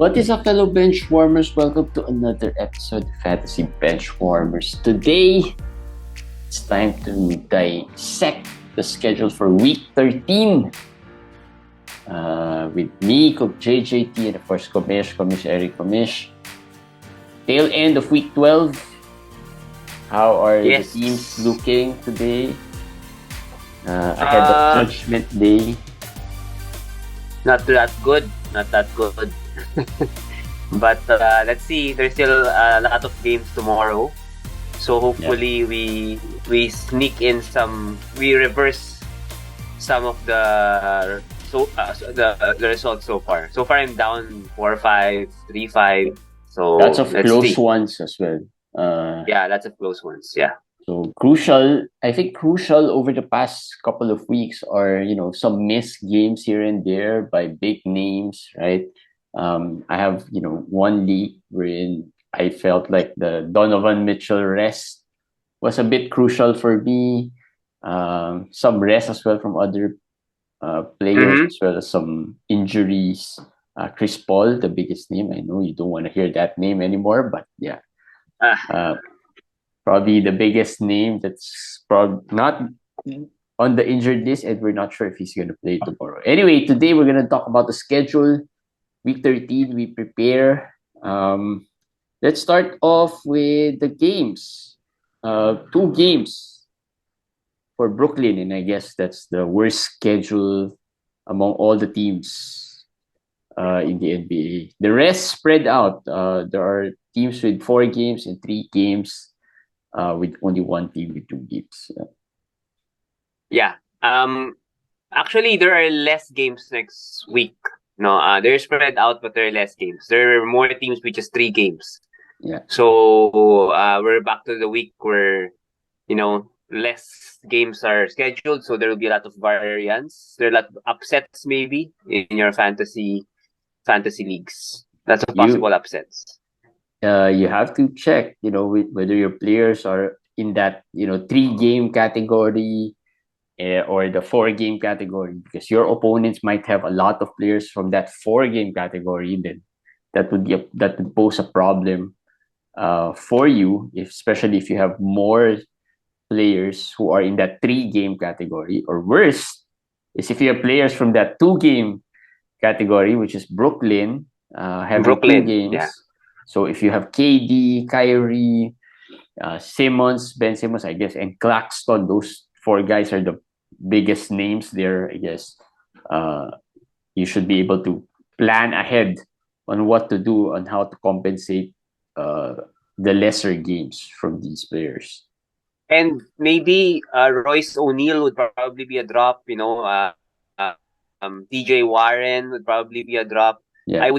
What is up, fellow bench warmers? Welcome to another episode of Fantasy Bench Warmers. Today, it's time to dissect the schedule for Week 13 with me, Cook JJT, and of course, Komish Eric Komish. Tail end of Week 12. How are the teams looking today? Ahead of Judgment Day. Not that good. But let's see. There's still a lot of games tomorrow, so hopefully we sneak in we reverse some of the results so far. So far, I'm down 4-5, 3-5. So lots of close ones as well. Lots of close ones. Yeah. So crucial over the past couple of weeks are, some missed games here and there by big names, right? I have, one league wherein I felt like the Donovan Mitchell rest was a bit crucial for me. Some rest as well from other players, as well as some injuries. Chris Paul, the biggest name. I know you don't want to hear that name anymore, but yeah. Probably the biggest name that's probably not on the injured list, and we're not sure if he's going to play tomorrow. Anyway, today we're going to talk about the schedule. Week 13, we prepare. Let's start off with the games. 2 games for Brooklyn, and I guess that's the worst schedule among all the teams in the NBA. The rest spread out. There are teams with 4 games and 3 games. With only one team with 2 games. Yeah. Actually, there are less games next week. No, they're spread out, but there are less games. There are more teams with just 3 games. Yeah. So we're back to the week where, less games are scheduled. So there will be a lot of variance. There are a lot of upsets maybe in your fantasy leagues. Lots of possible upsets. You have to check, whether your players are in that, 3-game category or the 4-game category, because your opponents might have a lot of players from that 4-game category. Then that would pose a problem for you, especially if you have more players who are in that 3-game category. Or worse is if you have players from that 2-game category, which is Brooklyn, having 2 games. Yeah. So if you have KD, Kyrie, Simmons, Ben Simmons, I guess, and Claxton, those 4 guys are the biggest names there, I guess. You should be able to plan ahead on what to do, on how to compensate the lesser games from these players. And maybe Royce O'Neal would probably be a drop, TJ Warren would probably be a drop. Yeah.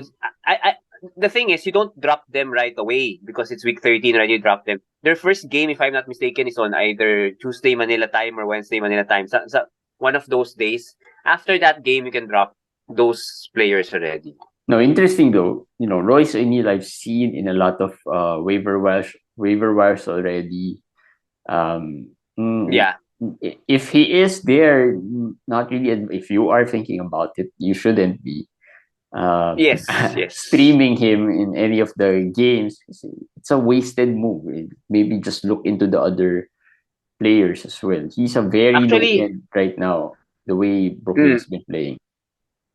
The thing is, you don't drop them right away because it's week 13, right? You drop them. Their first game, if I'm not mistaken, is on either Tuesday Manila time or Wednesday Manila time. So one of those days. After that game, you can drop those players already. No, interesting though. Royce O'Neal I've seen in a lot of waiver wires already. Yeah. If he is there, not really. If you are thinking about it, you shouldn't be. Yes. Streaming him in any of the games, it's a wasted move. Maybe just look into the other players as well. He's a very low end right now, the way Brooklyn's been playing.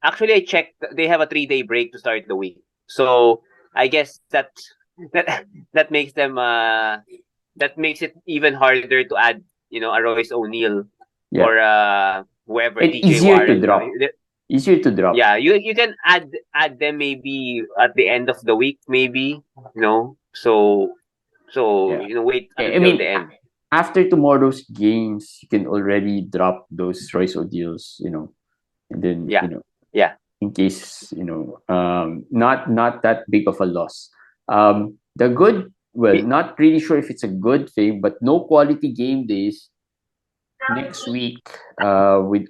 Actually, I checked. They have a 3-day break to start the week, so I guess that makes them that makes it even harder to add, a Royce O'Neal or whoever. And easier to drop. Easier to drop. Yeah, you can add them maybe at the end of the week, maybe, So wait until the end. After tomorrow's games, you can already drop those Royce O'Neals, and then in case not that big of a loss. The good, not really sure if it's a good thing, but no quality game days next week. With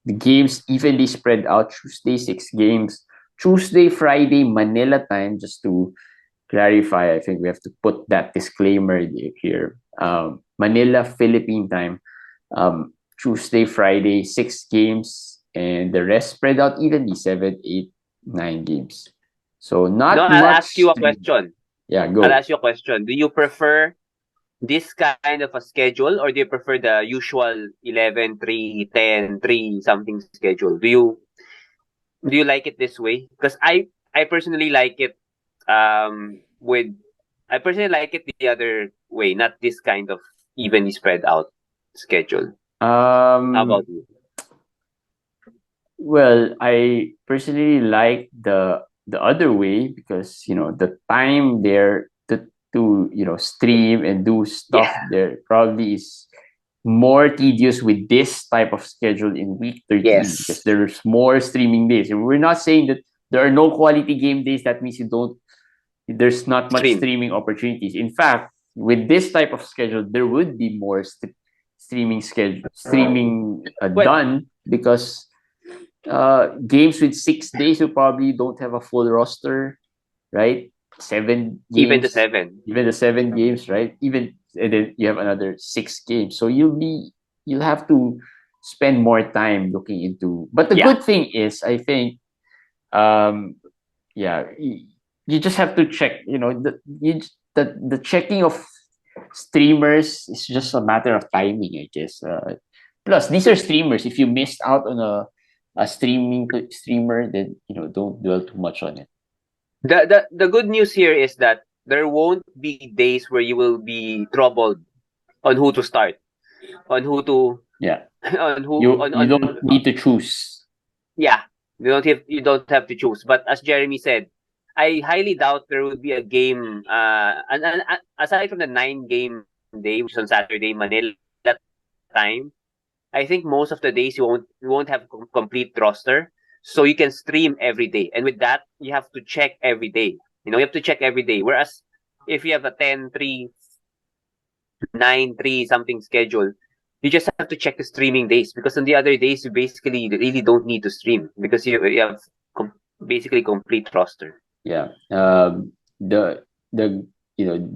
the games evenly spread out. Tuesday, 6 games. Tuesday, Friday, Manila time. Just to clarify, I think we have to put that disclaimer here. Manila, Philippine time. Tuesday, Friday, 6 games. And the rest spread out evenly, 7, 8, 9 games. So not No, I'll much ask you a stream. question. Yeah, I'll go. ask you a question. Do you prefer this kind of a schedule, or do you prefer the usual 11, 3, 10, 3 something schedule? Do you like it this way? Because I personally like it with I personally like it the other way, not this kind of evenly spread out schedule. How about Um, you? well, I personally like the other way because the time there to stream and do Yeah. stuff there probably is more tedious with this type of schedule in week 13 because Yes. there's more streaming days. And we're not saying that there are no quality game days. That means there's not much Stream. streaming opportunities. In fact, with this type of schedule, there would be more streaming Well, done because games with 6 days you probably don't have a full roster, right? Seven even the games, 7. even the 7 games, right? Even and then you have another 6 games, so you'll have to spend more time looking into. But the Yeah. good thing is, I think, um, yeah, you just have to check. The checking of streamers is just a matter of timing, I guess. Plus, these are streamers. If you missed out on a streamer, then don't dwell too much on it. The good news here is that there won't be days where you will be troubled on who to start, on who to Yeah, on who you don't need to choose. yeah, you don't have to choose. But as Jeremy said, I highly doubt there will be a game and aside from the 9 game day, which is on Saturday Manila time. I think most of the days you won't have complete roster, so you can stream every day. And with that, you have to check every day. You have to check every day. Whereas if you have a 10-3, 9-3 something schedule, you just have to check the streaming days because on the other days you basically really don't need to stream because you have basically complete roster. Yeah. The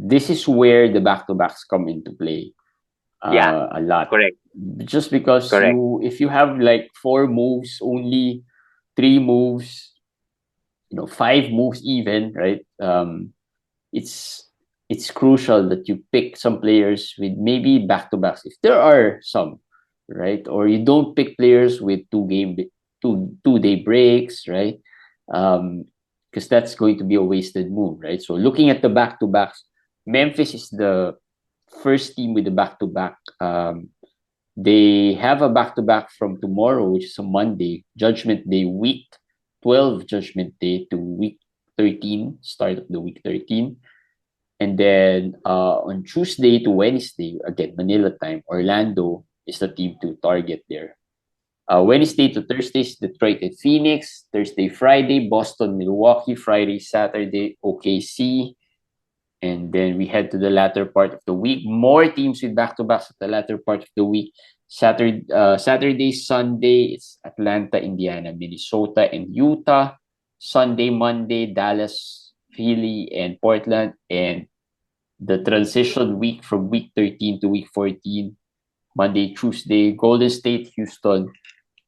this is where the back to backs come into play. Yeah, A lot. correct, Just because correct. if you have like 4 moves, only 3 moves, 5 moves even, right? It's it's crucial that you pick some players with maybe back to backs if there are some, right? Or you don't pick players with 2 day breaks, right? Because that's going to be a wasted move, right? So looking at the back to backs, Memphis is the first team with the back to back. They have a back to back from tomorrow, which is a Monday, Judgment Day, week 12, Judgment Day to week 13, start of the week 13. And then on Tuesday to Wednesday, again, Manila time, Orlando is the team to target there. Wednesday to Thursday is Detroit and Phoenix. Thursday, Friday, Boston, Milwaukee. Friday, Saturday, OKC. And then we head to the latter part of the week. More teams with back-to-backs at the latter part of the week. Saturday, Sunday, it's Atlanta, Indiana, Minnesota, and Utah. Sunday, Monday, Dallas, Philly, and Portland. And the transition week from week 13 to week 14, Monday, Tuesday, Golden State, Houston,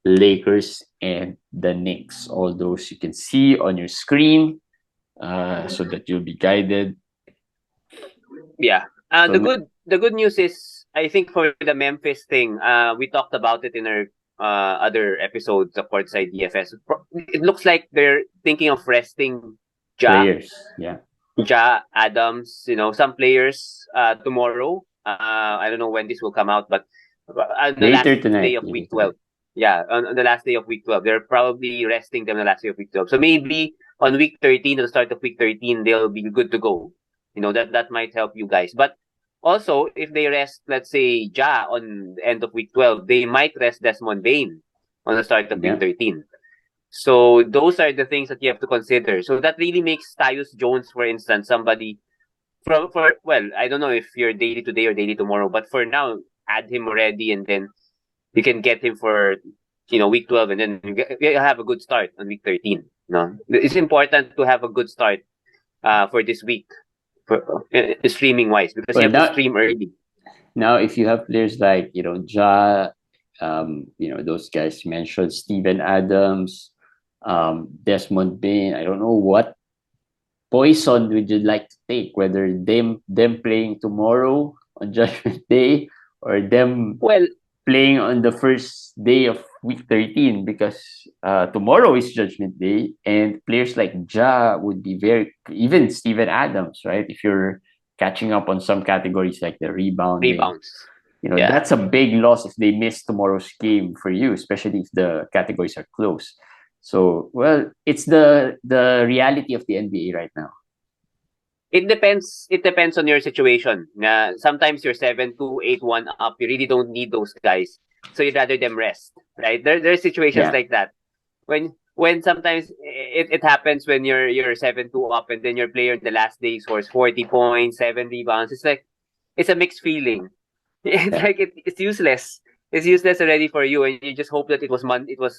Lakers, and the Knicks. All those you can see on your screen so that you'll be guided. Yeah. The good news is I think for the Memphis thing, we talked about it in our other episodes of Courtside DFS. It looks like they're thinking of resting Ja, Players, yeah. Adams, some players tomorrow. I don't know when this will come out, but on the last Later day tonight. of Later week tonight. 12. Yeah, on the last day of week 12. They're probably resting them the last day of week 12. So maybe on week 13, at the start of week 13, they'll be good to go. That might help you guys. But also, if they rest, let's say, Ja on the end of week 12, they might rest Desmond Bain on the start of week Yeah. 13. So those are the things that you have to consider. So that really makes Tyus Jones, for instance, somebody well, I don't know if you're daily today or daily tomorrow, but for now, add him already, and then you can get him for week 12, and then you have a good start on week 13. It's important to have a good start for this week, for streaming wise, because you have to stream early. Now, if you have players like Ja, those guys mentioned, Steven Adams, Desmond Bain. I don't know what poison would you like to take, whether them playing tomorrow on Judgment Day or them playing on the first day of week 13, because tomorrow is Judgment Day, and players like Ja would be very, even Steven Adams, right? If you're catching up on some categories like the rebounding, that's a big loss if they miss tomorrow's game for you, especially if the categories are close. So, well, it's the reality of the NBA right now. It depends. It depends on your situation. Sometimes you're 7-2, 8-1 up. You really don't need those guys, so you'd rather them rest, right? There are situations like that. When sometimes it happens when you're 7-2 up, and then your player in the last day scores 40 points, 7 rebounds. It's like it's a mixed feeling. It's like it's useless. It's useless already for you, and you just hope that it was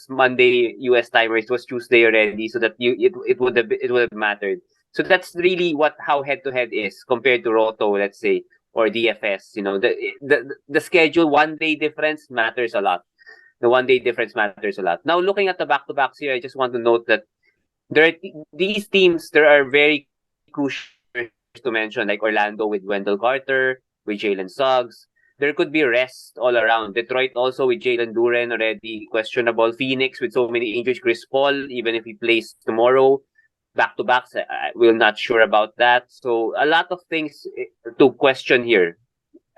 Monday US time, or it was Tuesday already, so that it would have mattered. So that's really how head to head is compared to Roto, let's say, or DFS. The schedule 1 day difference matters a lot. The 1 day difference matters a lot. Now, looking at the back to backs here, I just want to note that these teams, there are very crucial to mention, like Orlando with Wendell Carter, with Jalen Suggs. There could be rest all around. Detroit also with Jalen Duren already questionable. Phoenix with so many injuries. Chris Paul, even if he plays tomorrow, back to backs, we're not sure about that. So a lot of things to question here.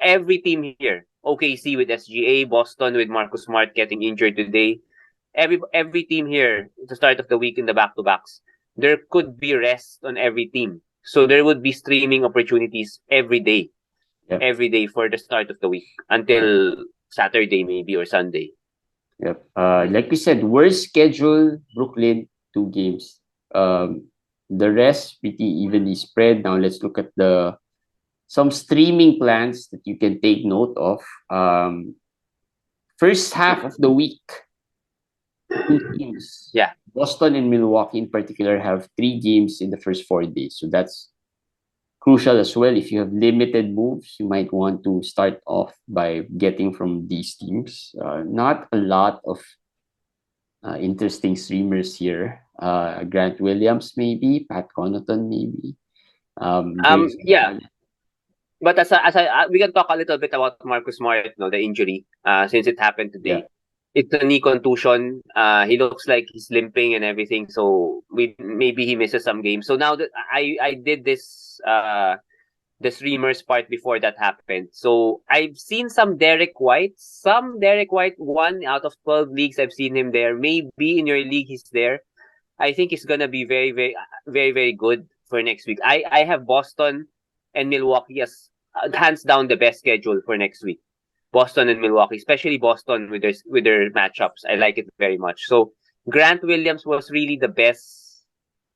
Every team here, OKC with SGA, Boston with Marcus Smart getting injured today. Every team here, at the start of the week in the back to backs, there could be rest on every team. So there would be streaming opportunities every day. Every day for the start of the week until Saturday maybe or Sunday. Yep. Like we said, worst schedule, Brooklyn, 2 games. The rest pretty evenly spread. Now let's look at some streaming plans that you can take note of. First half of the week, 2 teams. Yeah. Boston and Milwaukee in particular have 3 games in the first 4 days. So that's crucial as well. If you have limited moves, you might want to start off by getting from these teams. Not a lot of interesting streamers here. Grant Williams, maybe. Pat Connaughton, maybe. Yeah. But we can talk a little bit about Marcus Smart, the injury, since it happened today. Yeah. It's a knee contusion. He looks like he's limping and everything, so maybe he misses some games. So now that I did this the streamers part before that happened. So I've seen some Derek White. 1 out of 12 leagues I've seen him there. Maybe in your league he's there. I think he's gonna be very, very, very, very good for next week. I have Boston and Milwaukee as hands down the best schedule for next week. Boston and Milwaukee, especially Boston with their matchups. I like it very much. So Grant Williams was really the best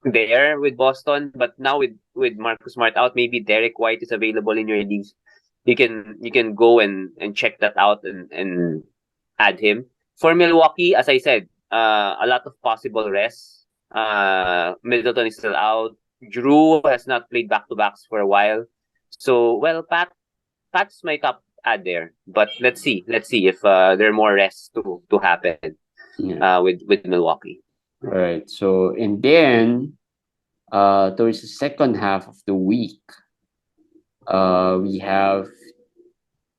there with Boston, but now with Marcus Smart out, maybe Derek White is available in your leagues. You can go and check that out and add him. For Milwaukee, as I said, a lot of possible rests. Middleton is still out. Drew has not played back-to-backs for a while. So, well, Pat's my top add there. But let's see if there are more rests to happen with Milwaukee. All right. So, and then towards the second half of the week, we have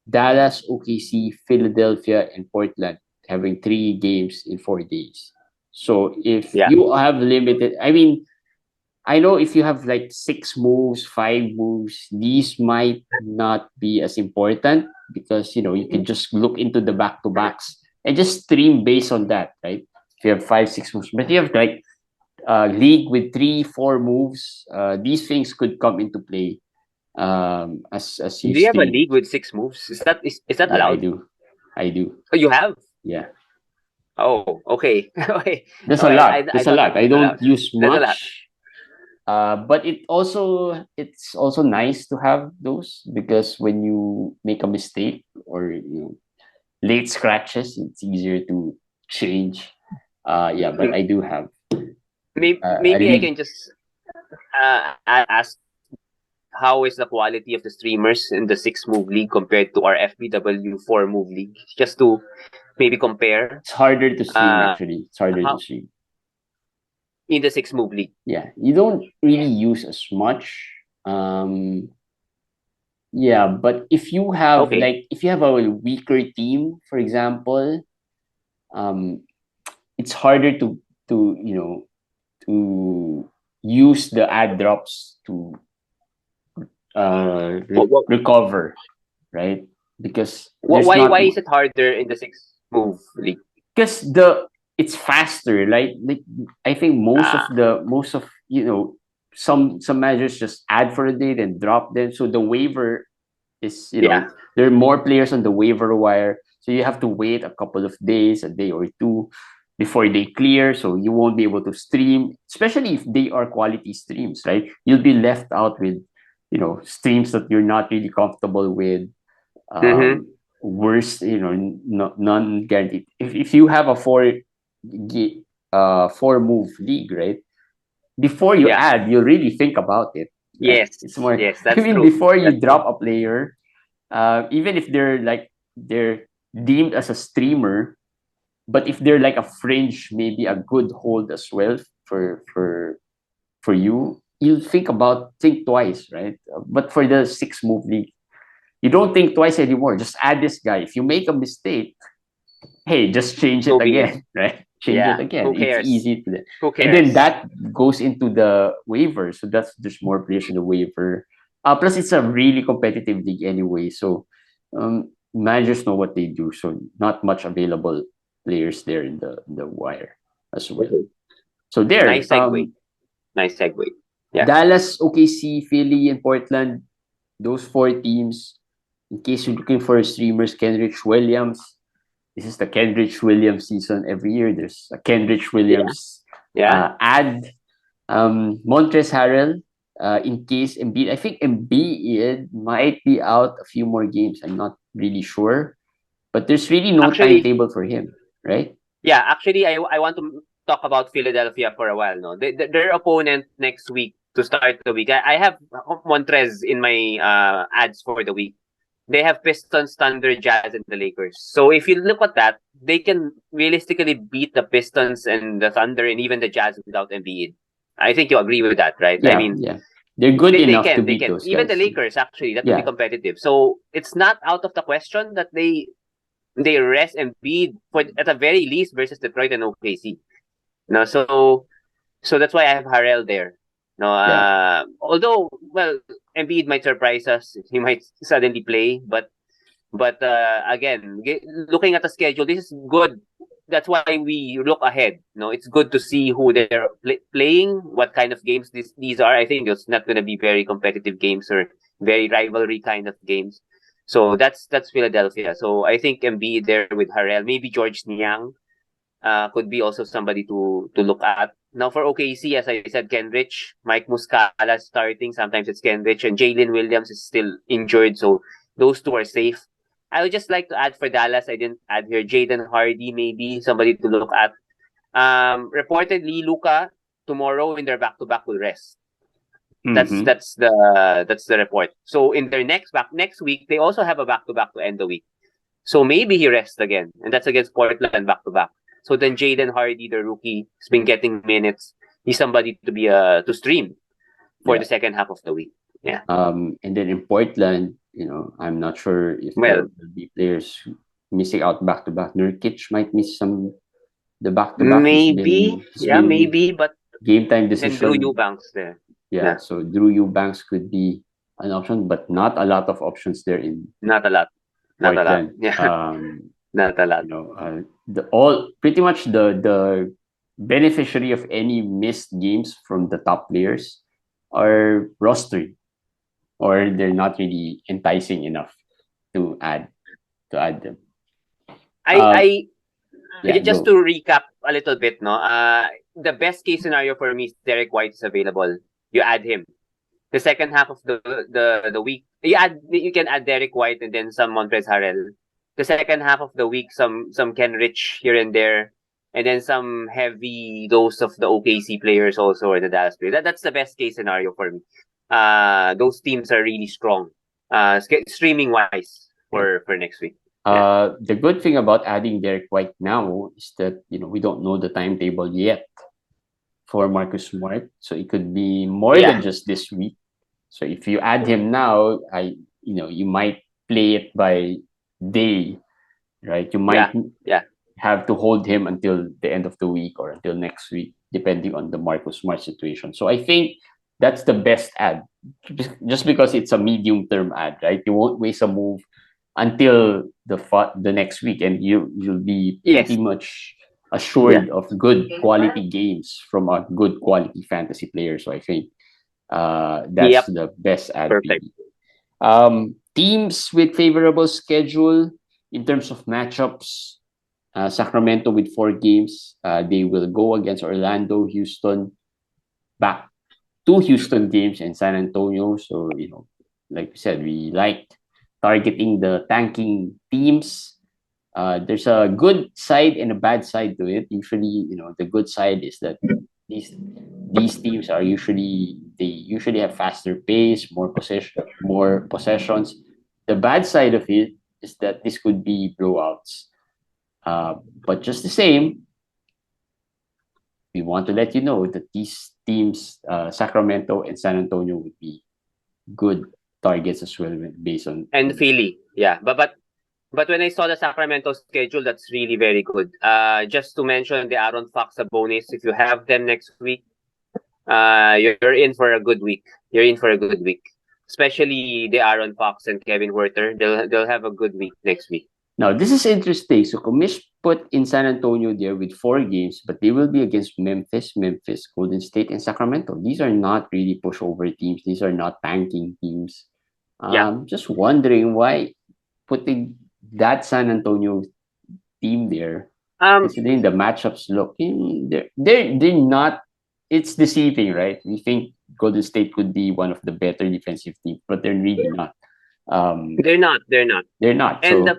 Dallas, OKC, Philadelphia, and Portland having 3 games in 4 days. So if you have limited, I know if you have like 6 moves, 5 moves, these might not be as important because, you can just look into the back-to-backs and just stream based on that, right? If you have 5, 6 moves, but if you have like league with 3, 4 moves, these things could come into play. As you do you have a league with 6 moves? Is that allowed? I do. Oh, you have? Yeah. Oh, okay. There's a lot. There's a lot. I don't use much. But it's also nice to have those because when you make a mistake or late scratches, it's easier to change. But I do have. Maybe I can just ask, how is the quality of the streamers in the 6-move league compared to our FBW 4-move league? Just to maybe compare. It's harder to stream, actually. It's harder to stream. in the 6-move league. Yeah, you don't really use as much. Yeah, but if you have if you have a weaker team, for example, it's harder to to use the ad drops to recover, right? Because why is it harder in the 6-move league? Because it's faster. Like I think most of some managers just add for a day and drop them. So the waiver is there are more players on the waiver wire. So you have to wait a couple of days, a day or two before they clear. So you won't be able to stream, especially if they are quality streams, right? You'll be left out with streams that you're not really comfortable with. Worst, non guaranteed. If you have a 4-move league, right? Before you add, you really think about it. Right? Yes, it's more. Yes, that's true. Before you drop a player, even if they're deemed as a streamer, but if they're like a fringe, maybe a good hold as well for you, you'll think twice, right? But for the 6-move league, you don't think twice anymore. Just add this guy. If you make a mistake, hey, just change it again, right? Change it again. Who cares? It's easy to. Who cares? And then that goes into the waiver. So there's more players in the waiver. Plus, it's a really competitive league anyway. So managers know what they do. So not much available players there in the wire as well. So there. Nice segue. Nice segue. Yeah. Dallas, OKC, Philly, and Portland. Those 4 teams. In case you're looking for streamers, Kenrich Williams. This is the Kenrich Williams season. Every year there's a Kenrich Williams ad. Montrezl Harrell, in case Embiid. I think Embiid might be out a few more games. I'm not really sure. But there's really no timetable for him, right? Yeah, actually, I want to talk about Philadelphia for a while. No, their opponent next week to start the week. I have Montrez in my ads for the week. They have Pistons, Thunder, Jazz, and the Lakers. So if you look at that, they can realistically beat the Pistons and the Thunder and even the Jazz without Embiid. I think you agree with that, right? Yeah, I mean, they're good enough to beat those even guys. The Lakers, actually, that will be competitive. So it's not out of the question that they rest Embiid at the very least versus Detroit and OKC. No, so that's why I have Harrell there. No, although Embiid might surprise us, he might suddenly play, but again, looking at the schedule, this is good. That's why we look ahead. No, it's good to see who they're playing, what kind of games these are. I think it's not going to be very competitive games or very rivalry kind of games. So that's Philadelphia. So I think Embiid there with Harrell, maybe George Niang could be also somebody to look at. Now for OKC, as I said, Kenrich, Mike Muscala starting. Sometimes it's Kenrich, and Jalen Williams is still injured, so those two are safe. I would just like to add for Dallas, I didn't add here, Jaden Hardy, maybe somebody to look at. Reportedly, Luka tomorrow in their back-to-back will rest. Mm-hmm. That's the report. So in their next week, they also have a back-to-back to end the week. So maybe he rests again, and that's against Portland back-to-back. So then Jaden Hardy, the rookie, has been getting minutes. He's somebody to be to stream for the second half of the week. Yeah. And then in Portland, I'm not sure if there will be players missing out back to back. Nurkic might miss the back to back. Maybe, maybe, but game time decision. Drew Eubanks there. Yeah, so Drew Eubanks could be an option, but not a lot of options there in. Not a lot. Not a lot. Yeah. Not a lot. Pretty much the beneficiary of any missed games from the top players are rostered, or they're not really enticing enough to add them. Just to recap a little bit, no. The best case scenario for me is Derek White is available. You add him. The second half of the week, you can add Derek White and then some Montrezl Harrell. The second half of the week, some Kenrich here and there, and then some heavy dose of the OKC players also, or the Dallas players. That's the best case scenario for me. Those teams are really strong, streaming wise for next week. The good thing about adding Derek White now is that we don't know the timetable yet for Marcus Smart. So it could be more than just this week. So if you add him now, you might play it by day, right? You might have to hold him until the end of the week or until next week, depending on the Marcus Smart situation. So I think that's the best ad, just because it's a medium term ad, right? You won't waste a move until the next week, and you'll be pretty much assured of good quality games from a good quality fantasy player. So I think that's the best ad. Perfect. Teams with favorable schedule in terms of matchups. Sacramento with 4 games. They will go against Orlando, Houston, back 2 Houston games, and San Antonio. So, like we said, we like targeting the tanking teams. There's a good side and a bad side to it. Usually, the good side is that these teams are usually have faster pace, more possessions. The bad side of it is that this could be blowouts. But just the same, we want to let you know that these teams, Sacramento and San Antonio, would be good targets as well based on. And Philly, yeah. But when I saw the Sacramento schedule, that's really very good. Just to mention the Aaron Fox bonus, if you have them next week, you're in for a good week. You're in for a good week, especially the Aaron Fox and Kevin Werther. They'll have a good week next week. Now, this is interesting. So, Commish put in San Antonio there with 4 games, but they will be against Memphis, Golden State, and Sacramento. These are not really pushover teams. These are not tanking teams. Just wondering why putting that San Antonio team there, considering the matchups look, they're not. It's deceiving, right? We think Golden State could be one of the better defensive teams, but they're really not. They're not. And so,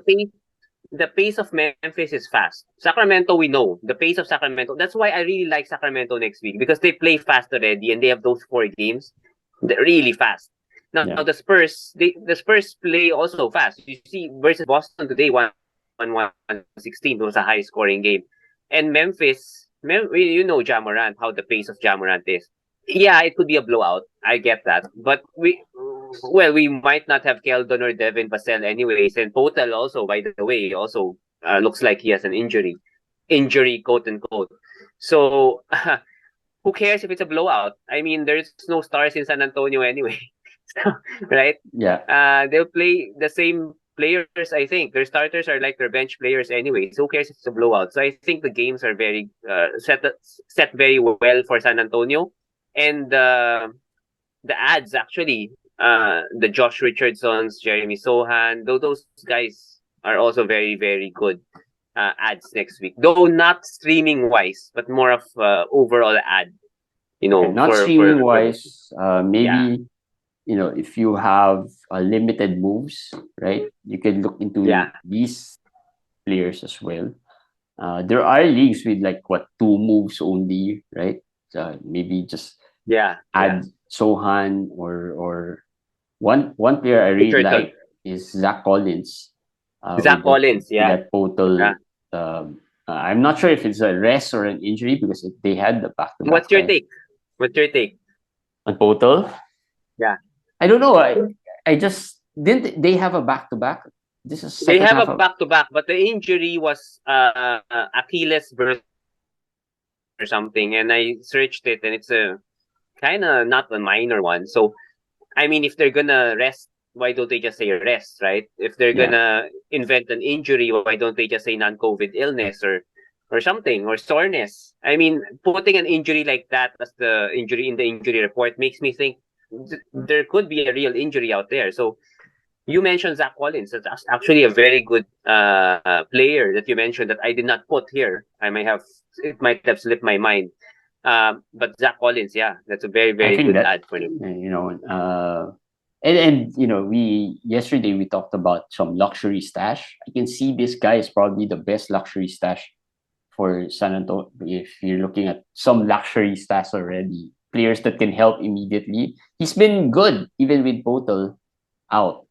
the pace of Memphis is fast. Sacramento, we know the pace of Sacramento. That's why I really like Sacramento next week, because they play fast already and they have those 4 games. They're really fast. Now the Spurs, the Spurs play also fast. You see versus Boston today, 116 was a high scoring game, and Memphis, Ja Morant, how the pace of Ja Morant is. Yeah, it could be a blowout. I get that, but we might not have Keldon or Devin Vassell anyways, and Potel also, by the way, also looks like he has an injury, quote unquote. So who cares if it's a blowout? I mean, there's no stars in San Antonio anyway. Right? Yeah. They'll play the same players, I think. Their starters are like their bench players anyway. So who cares if it's a blowout? So I think the games are very set very well for San Antonio. And the ads, actually, the Josh Richardsons, Jeremy Sohan, those guys are also very, very good ads next week. Though not streaming wise, but more of overall ad. Not streaming wise, maybe. If you have limited moves, right, you can look into these players as well. There are leagues with 2 moves only, right? Maybe just add Sohan or one player I really like is Zach Collins. Collins, that total. I'm not sure if it's a rest or an injury because they had the back-to-back. What's your take? On Potel? Yeah. I don't know. I just didn't they have a back-to-back? This is they have a back-to-back, but the injury was Achilles burst or something, and I searched it, and it's a kind of not a minor one. So, I mean, if they're gonna rest, why don't they just say rest, right? If they're gonna invent an injury, why don't they just say non-COVID illness or something, or soreness? I mean, putting an injury like that as the injury in the injury report makes me think there could be a real injury out there. So you mentioned Zach Collins. That's actually a very good player that you mentioned that I did not put here. It might have slipped my mind. But Zach Collins, that's a very, very good ad for him. And yesterday we talked about some luxury stash. I can see this guy is probably the best luxury stash for San Antonio. If you're looking at some luxury stash already, players that can help immediately. He's been good even with Potel out.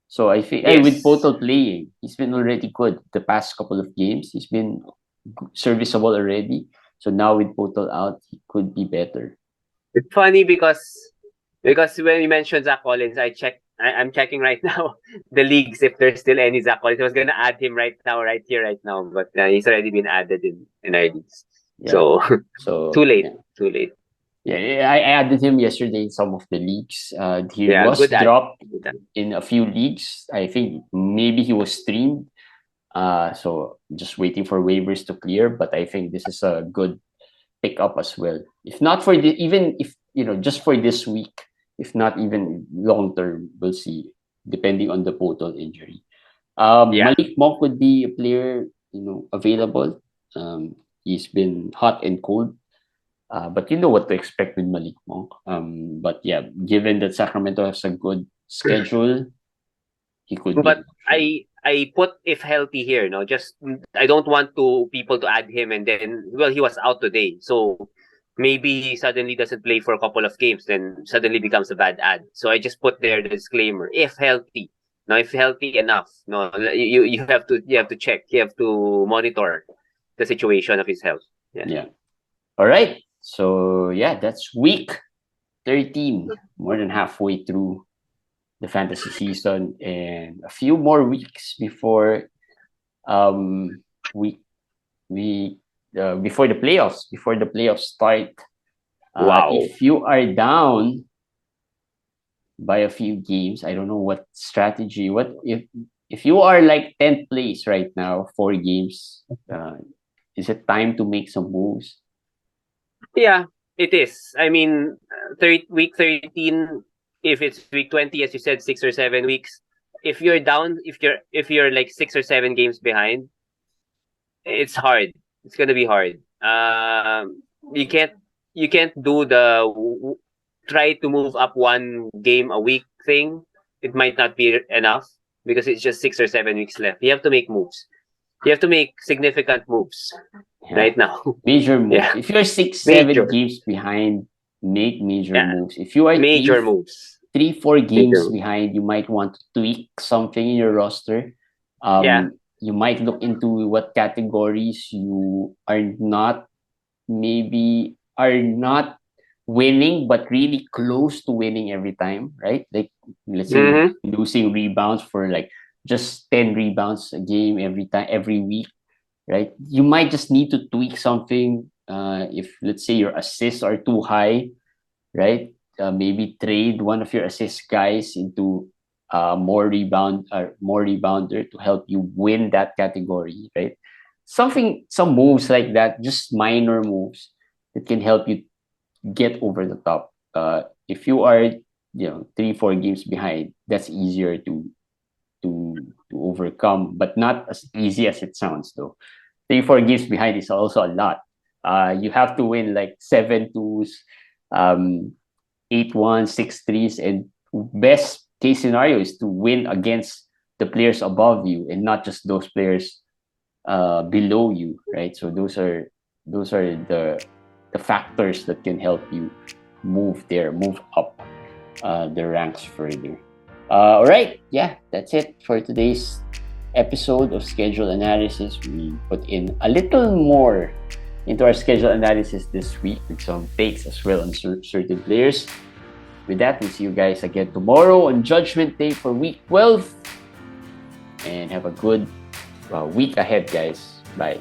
So I think with Potel playing, he's been already good the past couple of games. He's been serviceable already. So now with Potel out, he could be better. It's funny because when you mentioned Zach Collins, I'm checking right now the leagues if there's still any Zach Collins. I was gonna add him right now, but he's already been added in our leagues. Yeah. So too late. Yeah, I added him yesterday in some of the leagues. He was dropped in a few leagues. I think maybe he was streamed. So just waiting for waivers to clear. But I think this is a good pickup as well. If not for even if just for this week, if not even long term, we'll see. Depending on the Potel injury. Malik Monk would be a player available. He's been hot and cold. But you know what to expect with Malik Monk. But yeah, given that Sacramento has a good schedule, he could. But I put if healthy here. Just I don't want people to add him and then he was out today, so maybe he suddenly doesn't play for a couple of games, then suddenly becomes a bad ad. So I just put there the disclaimer: if healthy. Now, if healthy enough, you have to check, you have to monitor the situation of his health. Yeah. All right. So yeah, that's week 13, more than halfway through the fantasy season, and a few more weeks before before the playoffs start. Wow. If you are down by a few games, I don't know what strategy. What if you are like 10th place right now, 4 games? Is it time to make some moves? Yeah, it is. I mean, week 13, if it's week 20, as you said, 6 or 7 weeks. If you're down, if you're like 6 or 7 games behind, it's hard. It's gonna be hard. You can't do the try to move up 1 game a week thing. It might not be enough because it's just 6 or 7 weeks left. You have to make moves. You have to make significant moves right now. Major moves. Yeah. If you're 6-7 games behind, make major moves. If you are major moves, 3-4 games behind, you might want to tweak something in your roster. You might look into what categories you are not winning, but really close to winning every time, right? Like let's say losing rebounds for like just 10 rebounds a game every week, right? You might just need to tweak something. If let's say your assists are too high, right? Maybe trade one of your assist guys into more rebounder to help you win that category, right? Some moves like that, just minor moves that can help you get over the top. If you are 3-4 games behind, that's easier to overcome, but not as easy as it sounds though. 3-4 games behind is also a lot. You have to win like 7-2s, 8-1, 6-3s, and best case scenario is to win against the players above you and not just those players below you, right? So those are the factors that can help you move up the ranks further. All right, yeah, that's it for today's episode of schedule analysis. We put in a little more into our schedule analysis this week with some takes as well on certain players. With that, we'll see you guys again tomorrow on Judgment Day for week 12. And have a good week ahead, guys. Bye.